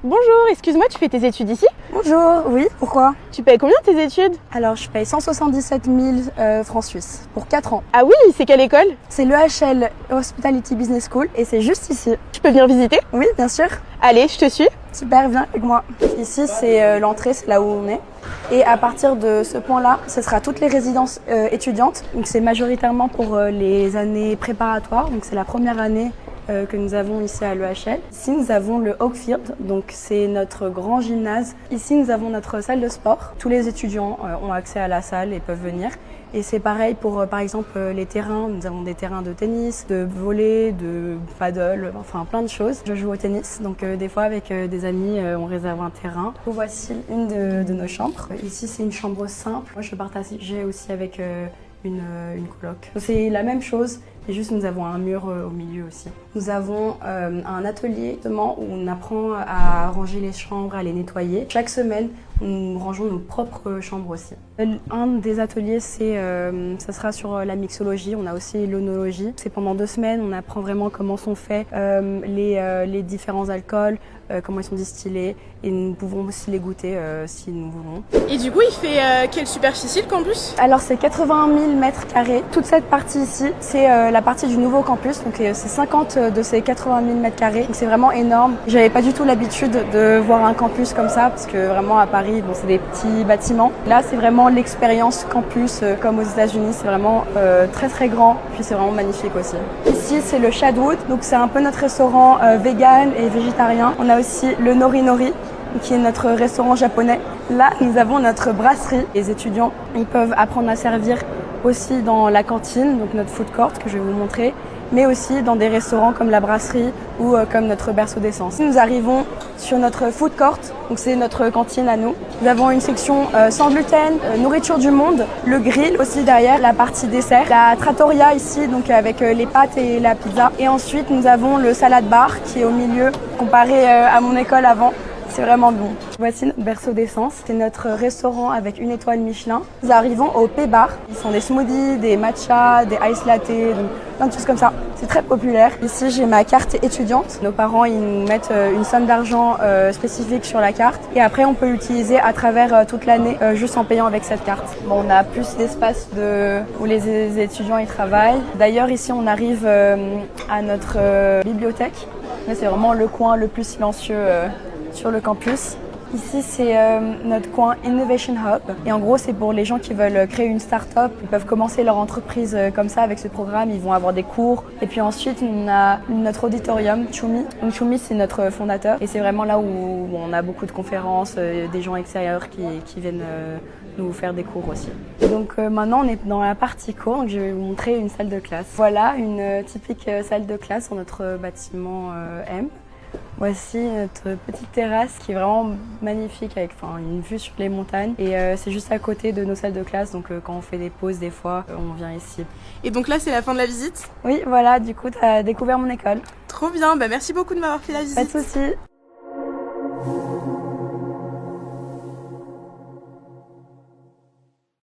Bonjour, excuse-moi, tu fais tes études ici? Bonjour, oui, pourquoi? Tu payes combien tes études? Alors, je paye 177 000 francs suisses pour 4 ans. Ah oui, c'est quelle école? C'est l'EHL Hospitality Business School et c'est juste ici. Je peux venir visiter? Oui, bien sûr. Allez, je te suis. Super, viens avec moi. Ici, c'est l'entrée, c'est là où on est. Et à partir de ce point-là, ce sera toutes les résidences étudiantes. Donc, c'est majoritairement pour les années préparatoires. Donc, c'est la première année que nous avons ici à l'EHL. Ici, nous avons le Oakfield, donc c'est notre grand gymnase. Ici, nous avons notre salle de sport. Tous les étudiants ont accès à la salle et peuvent venir. Et c'est pareil pour, par exemple, les terrains. Nous avons des terrains de tennis, de volley, de paddle, enfin plein de choses. Je joue au tennis, donc des fois avec des amis, on réserve un terrain. Voici une de nos chambres. Ici, c'est une chambre simple. Moi, je partageais aussi avec une coloc. C'est la même chose, et juste nous avons un mur au milieu aussi. Nous avons un atelier où on apprend à ranger les chambres, à les nettoyer. Chaque semaine, nous rangeons nos propres chambres aussi. Un des ateliers, ça sera sur la mixologie. On a aussi l'onologie. C'est pendant 2 semaines, on apprend vraiment comment sont faits les différents alcools, comment ils sont distillés, et nous pouvons aussi les goûter si nous voulons. Et du coup, il fait quelle superficie le campus? Alors c'est 81 000 mètres carrés. Toute cette partie ici, c'est la partie du nouveau campus, donc c'est 50 de ces 80 000 mètres carrés. Donc c'est vraiment énorme. J'avais pas du tout l'habitude de voir un campus comme ça, parce que vraiment à Paris, bon, c'est des petits bâtiments. Là, c'est vraiment l'expérience campus comme aux États-Unis. C'est vraiment très très grand, puis c'est vraiment magnifique aussi. Ici, c'est le Shadwood, donc c'est un peu notre restaurant vegan et végétarien. On a aussi le Nori Nori, qui est notre restaurant japonais. Là, nous avons notre brasserie. Les étudiants, ils peuvent apprendre à servir aussi dans la cantine, donc notre food court que je vais vous montrer, mais aussi dans des restaurants comme la brasserie ou comme notre berceau d'essence. Nous arrivons sur notre food court, donc c'est notre cantine à nous. Nous avons une section sans gluten, nourriture du monde, le grill aussi derrière, la partie dessert, la trattoria ici, donc avec les pâtes et la pizza. Et ensuite, nous avons le salad bar qui est au milieu, comparé à mon école avant. C'est vraiment bon. Voici notre berceau d'essence. C'est notre restaurant avec 1 étoile Michelin. Nous arrivons au P-Bar. Ils sont des smoothies, des matchas, des ice latte, donc plein de choses comme ça. C'est très populaire. Ici, j'ai ma carte étudiante. Nos parents, ils nous mettent une somme d'argent spécifique sur la carte. Et après, on peut l'utiliser à travers toute l'année, juste en payant avec cette carte. Bon, on a plus d'espace où les étudiants y travaillent. D'ailleurs, ici, on arrive à notre bibliothèque. Là, c'est vraiment le coin le plus silencieux sur le campus. Ici, c'est notre coin Innovation Hub. Et en gros, c'est pour les gens qui veulent créer une start-up. Ils peuvent commencer leur entreprise comme ça avec ce programme. Ils vont avoir des cours. Et puis ensuite, on a notre auditorium, Chumi. Donc Chumi, c'est notre fondateur. Et c'est vraiment là où on a beaucoup de conférences, des gens extérieurs qui viennent nous faire des cours aussi. Et donc maintenant, on est dans la partie cours. Donc je vais vous montrer une salle de classe. Voilà une typique salle de classe sur notre bâtiment M. Voici notre petite terrasse qui est vraiment magnifique avec une vue sur les montagnes et c'est juste à côté de nos salles de classe, donc quand on fait des pauses des fois on vient ici. Et donc là c'est la fin de la visite? Oui voilà, du coup tu as découvert mon école. Trop bien, merci beaucoup de m'avoir fait la visite. Pas de soucis.